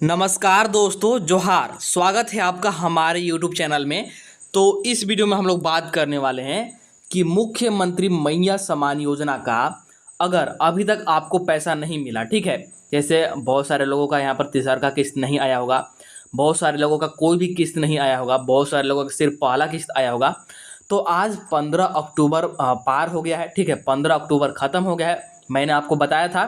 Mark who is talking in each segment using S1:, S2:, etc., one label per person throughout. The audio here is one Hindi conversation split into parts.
S1: नमस्कार दोस्तों, जोहार। स्वागत है आपका हमारे यूट्यूब चैनल में। तो इस वीडियो में हम लोग बात करने वाले हैं कि मुख्यमंत्री मैया सम्मान योजना का अगर अभी तक आपको पैसा नहीं मिला, ठीक है, जैसे बहुत सारे लोगों का यहाँ पर तीसरा का किस्त नहीं आया होगा, बहुत सारे लोगों का कोई भी किस्त नहीं आया होगा, बहुत सारे लोगों का सिर्फ पहला किस्त आया होगा। तो आज 15 अक्टूबर पार हो गया है, ठीक है, 15 अक्टूबर ख़त्म हो गया है। मैंने आपको बताया था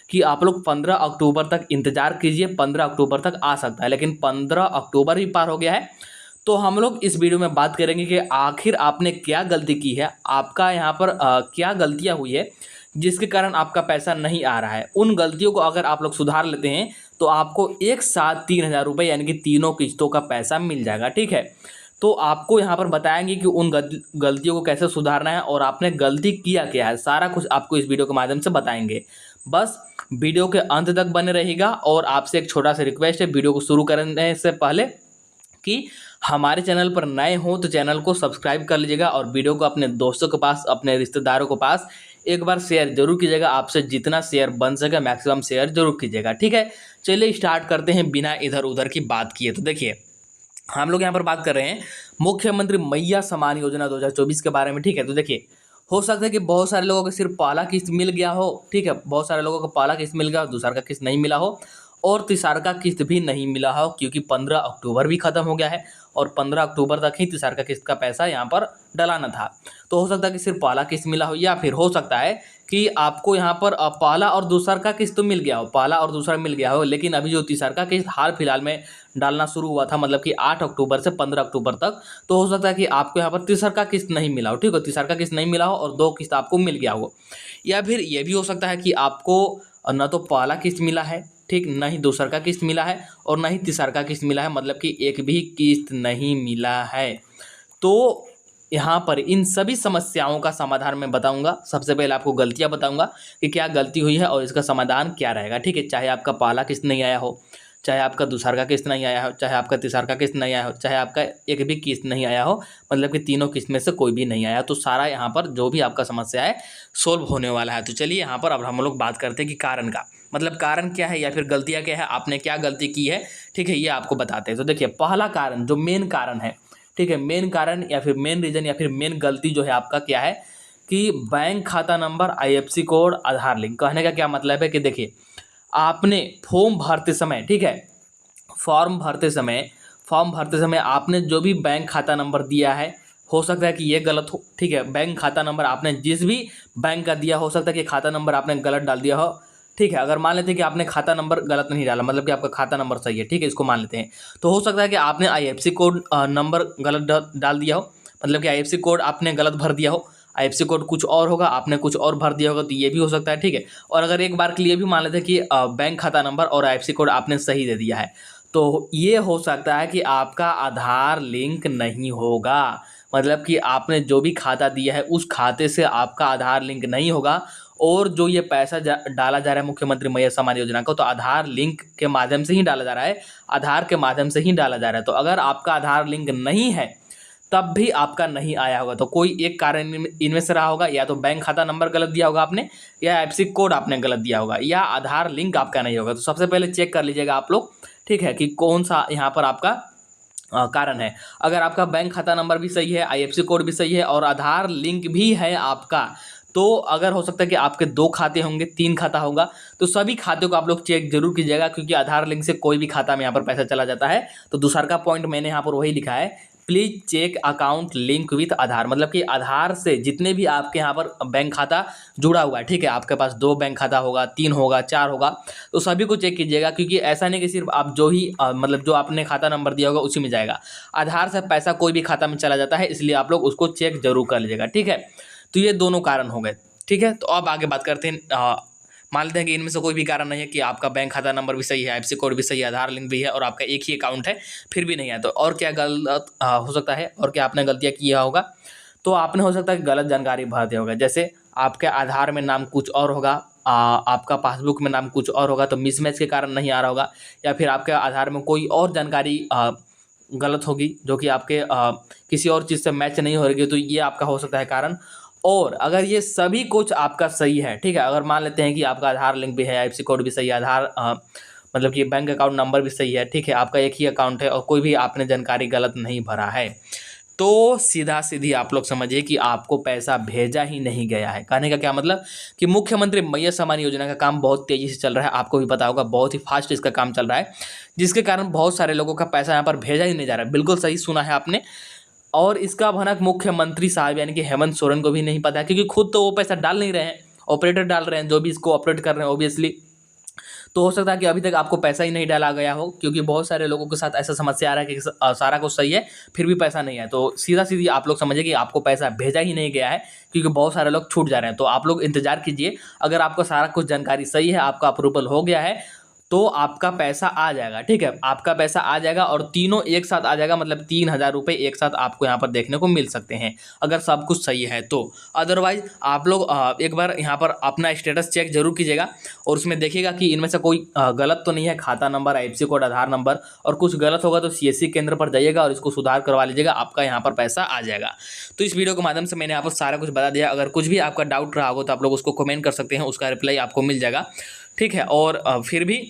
S1: कि आप लोग 15 अक्टूबर तक इंतजार कीजिए, 15 अक्टूबर तक आ सकता है, लेकिन 15 अक्टूबर भी पार हो गया है। तो हम लोग इस वीडियो में बात करेंगे कि आखिर आपने क्या गलती की है, आपका यहाँ पर क्या गलतियाँ हुई है जिसके कारण आपका पैसा नहीं आ रहा है। उन गलतियों को अगर आप लोग सुधार लेते हैं तो आपको एक साथ 3,000 रुपये यानी कि तीनों किस्तों का पैसा मिल जाएगा, ठीक है। तो आपको यहाँ पर बताएंगे कि उन गलतियों को कैसे सुधारना है और आपने गलती किया क्या है, सारा कुछ आपको इस वीडियो के माध्यम से बताएंगे। बस वीडियो के अंत तक बने रहेगा। और आपसे एक छोटा सा रिक्वेस्ट है वीडियो को शुरू करने से पहले कि हमारे चैनल पर नए हो तो चैनल को सब्सक्राइब कर लीजिएगा और वीडियो को अपने दोस्तों के पास, अपने रिश्तेदारों के पास एक बार शेयर जरूर कीजिएगा। आपसे जितना शेयर बन सके मैक्सिमम शेयर जरूर कीजिएगा, ठीक है। चलिए स्टार्ट करते हैं बिना इधर उधर की बात किए। तो देखिए, हम लोग यहाँ पर बात कर रहे हैं मुख्यमंत्री मैया सम्मान योजना 2024 के बारे में, ठीक है। तो देखिए, हो सकता है कि बहुत सारे लोगों को सिर्फ पहला किस्त मिल गया हो, ठीक है, बहुत सारे लोगों को पहला किस्त मिल गया हो, दूसरा का किस्त नहीं मिला हो और तीसरा का किस्त भी नहीं मिला हो, क्योंकि 15 अक्टूबर भी खत्म हो गया है और 15 अक्टूबर तक ही तीसरा का किस्त का पैसा यहाँ पर डलाना था। तो हो सकता है कि सिर्फ पहला किस्त मिला हो, या फिर हो सकता है कि आपको यहाँ पर पहला और दूसरा का किस्त तो मिल गया हो, पहला और दूसरा मिल गया हो, लेकिन अभी जो तीसरा का किस्त हाल फिलहाल में डालना शुरू हुआ था, मतलब कि 8 अक्टूबर से 15 अक्टूबर तक, तो हो सकता है कि आपको यहाँ पर तीसरा का किस्त नहीं मिला हो, ठीक है, तीसरा का किस्त नहीं मिला हो और 2 किस्त आपको मिल गया हो। या फिर ये भी हो सकता है कि आपको न तो पहला किस्त मिला है, ठीक, न ही दूसरा का किस्त मिला है और न ही तीसरा का किस्त मिला है, मतलब कि एक भी किस्त नहीं मिला है। तो यहाँ पर इन सभी समस्याओं का समाधान मैं बताऊंगा। सबसे पहले आपको गलतियाँ बताऊंगा कि क्या गलती हुई है और इसका समाधान क्या रहेगा, ठीक है। चाहे आपका पहला किस्त नहीं आया हो, चाहे आपका दूसरा का किस्त नहीं आया हो, चाहे आपका तीसरा का किस्त नहीं आया हो, चाहे आपका एक भी किस्त नहीं आया हो, मतलब कि तीनों किस्त में से कोई भी नहीं आया, तो सारा यहाँ पर जो भी आपका समस्या है सोल्व होने वाला है। तो चलिए यहाँ पर अब हम लोग बात करते हैं कि कारण का, मतलब कारण क्या है या फिर गलतियाँ क्या है, आपने क्या गलती की है, ठीक है, ये आपको बताते हैं। तो देखिए, पहला कारण जो मेन कारण है, ठीक है, मेन कारण या फिर मेन रीजन या फिर मेन गलती जो है आपका क्या है कि बैंक खाता नंबर, आईएफएससी कोड, आधार लिंक। कहने का क्या मतलब है कि देखिए, आपने फॉर्म भरते समय, ठीक है, फॉर्म भरते समय आपने जो भी बैंक खाता नंबर दिया है, हो सकता है कि ये गलत हो, ठीक है। बैंक खाता नंबर आपने जिस भी बैंक का दिया, हो सकता है कि खाता नंबर आपने गलत डाल दिया हो, ठीक है। अगर मान लेते हैं कि आपने खाता नंबर गलत नहीं डाला, मतलब कि आपका खाता नंबर सही है, ठीक है, इसको मान लेते हैं, तो हो सकता है कि आपने आईएफएससी कोड नंबर गलत डाल दिया हो, मतलब कि आईएफएससी कोड आपने गलत भर दिया हो, आईएफएससी कोड कुछ और होगा, आपने कुछ और भर दिया होगा, तो ये भी हो सकता है, ठीक है। और अगर एक बार के लिए भी मान लेते हैं कि बैंक खाता नंबर और आईएफएससी कोड आपने सही दे दिया है, तो ये हो सकता है कि आपका आधार लिंक नहीं होगा, मतलब कि आपने जो भी खाता दिया है उस खाते से आपका आधार लिंक नहीं होगा। और जो ये पैसा डाला जा रहा है मुख्यमंत्री मैया सम्मान योजना को, तो आधार लिंक के माध्यम से ही डाला जा रहा है, आधार के माध्यम से ही डाला जा रहा है। तो अगर आपका आधार लिंक नहीं है तब भी आपका नहीं आया होगा, तो कोई एक कारण इनमें से रहा होगा, या तो बैंक खाता नंबर गलत दिया होगा आपने, या आईएफएससी कोड आपने गलत दिया होगा, या आधार लिंक आपका नहीं होगा। तो सबसे पहले चेक कर लीजिएगा आप लोग, ठीक है, कि कौन सा यहाँ पर आपका कारण है। अगर आपका बैंक खाता नंबर भी सही है, आईएफएससी कोड भी सही है और आधार लिंक भी है आपका, तो अगर हो सकता है कि आपके 2 खाते होंगे, 3 खाता होगा, तो सभी खातों को आप लोग चेक जरूर कीजिएगा, क्योंकि आधार लिंक से कोई भी खाता में यहाँ पर पैसा चला जाता है। तो दूसरा का पॉइंट मैंने यहाँ पर वही लिखा है, please check account link with Aadhaar, मतलब कि आधार से जितने भी आपके यहाँ पर बैंक खाता जुड़ा हुआ है, ठीक है, आपके पास 2 बैंक खाता होगा, 3 होगा, 4 होगा, तो सभी को चेक कीजिएगा, क्योंकि ऐसा नहीं कि सिर्फ आप जो ही मतलब जो आपने खाता नंबर दिया होगा उसी में जाएगा। आधार से पैसा कोई भी खाता में चला जाता है, इसलिए आप लोग उसको चेक जरूर कर लीजिएगा, ठीक है। तो ये दोनों कारण हो गए, ठीक है। तो अब आगे बात करते हैं, मान लेते हैं कि इनमें से कोई भी कारण नहीं है, कि आपका बैंक खाता नंबर भी सही है, आईएफएससी कोड भी सही है, आधार लिंक भी है और आपका एक ही अकाउंट है, फिर भी नहीं है, तो और क्या गलत हो सकता है और क्या आपने गलतियाँ किया होगा। तो आपने हो सकता है कि गलत जानकारी भर दिया होगा, जैसे आपके आधार में नाम कुछ और होगा, आपका पासबुक में नाम कुछ और होगा, तो मिसमैच के कारण नहीं आ रहा होगा, या फिर आपके आधार में कोई और जानकारी गलत होगी जो कि आपके किसी और चीज़ से मैच नहीं हो रही है, तो ये आपका हो सकता है कारण। और अगर ये सभी कुछ आपका सही है, ठीक है, अगर मान लेते हैं कि आपका आधार लिंक भी है, आईएफएससी कोड भी सही है, आधार मतलब कि बैंक अकाउंट नंबर भी सही है, ठीक है, आपका एक ही अकाउंट है और कोई भी आपने जानकारी गलत नहीं भरा है, तो सीधा सीधी आप लोग समझिए कि आपको पैसा भेजा ही नहीं गया है। कहने का क्या मतलब कि मुख्यमंत्री मैया सम्मान योजना का काम बहुत तेजी से चल रहा है, आपको भी पता होगा, बहुत ही फास्ट इसका काम चल रहा है, जिसके कारण बहुत सारे लोगों का पैसा यहाँ पर भेजा ही नहीं जा रहा है। बिल्कुल सही सुना है आपने। और इसका भनक मुख्यमंत्री साहब यानी कि हेमंत सोरेन को भी नहीं पता है, क्योंकि खुद तो वो पैसा डाल नहीं रहे हैं, ऑपरेटर डाल रहे हैं, जो भी इसको ऑपरेट कर रहे हैं ऑब्वियसली। तो हो सकता है कि अभी तक आपको पैसा ही नहीं डाला गया हो, क्योंकि बहुत सारे लोगों के साथ ऐसा समस्या आ रहा है कि सारा कुछ सही है फिर भी पैसा नहीं है। तो सीधा सीधी आप लोग समझिए कि आपको पैसा भेजा ही नहीं गया है, क्योंकि बहुत सारे लोग छूट जा रहे हैं। तो आप लोग इंतजार कीजिए, अगर आपका सारा कुछ जानकारी सही है, आपका अप्रूवल हो गया है, तो आपका पैसा आ जाएगा, ठीक है, आपका पैसा आ जाएगा और तीनों एक साथ आ जाएगा, मतलब 3,000 रुपये एक साथ आपको यहाँ पर देखने को मिल सकते हैं, अगर सब कुछ सही है तो। अदरवाइज आप लोग एक बार यहाँ पर अपना स्टेटस चेक जरूर कीजिएगा और उसमें देखिएगा कि इनमें से कोई गलत तो नहीं है, खाता नंबर, IFSC कोड, आधार नंबर, और कुछ गलत होगा तो CSC केंद्र पर जाइएगा और इसको सुधार करवा लीजिएगा, आपका यहाँ पर पैसा आ जाएगा। तो इस वीडियो के माध्यम से मैंने आपको सारा कुछ बता दिया। अगर कुछ भी आपका डाउट रहा हो तो आप लोग उसको कमेंट कर सकते हैं, उसका रिप्लाई आपको मिल जाएगा, ठीक है। और फिर भी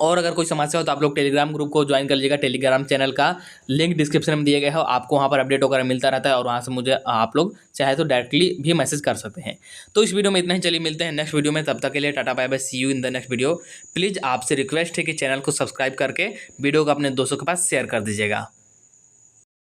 S1: और अगर कोई समस्या हो तो आप लोग टेलीग्राम ग्रुप को ज्वाइन कर लीजिएगा। टेलीग्राम चैनल का लिंक डिस्क्रिप्शन में दिए गए हो, आपको वहाँ पर अपडेट वगैरह मिलता रहता है और वहाँ से मुझे आप लोग चाहे तो डायरेक्टली भी मैसेज कर सकते हैं। तो इस वीडियो में इतना ही, चलिए मिलते हैं नेक्स्ट वीडियो में, तब तक के लिए tata bye bye, see you in the next video. Please आपसे रिक्वेस्ट है कि चैनल को सब्सक्राइब करके वीडियो को अपने दोस्तों के पास शेयर कर दीजिएगा।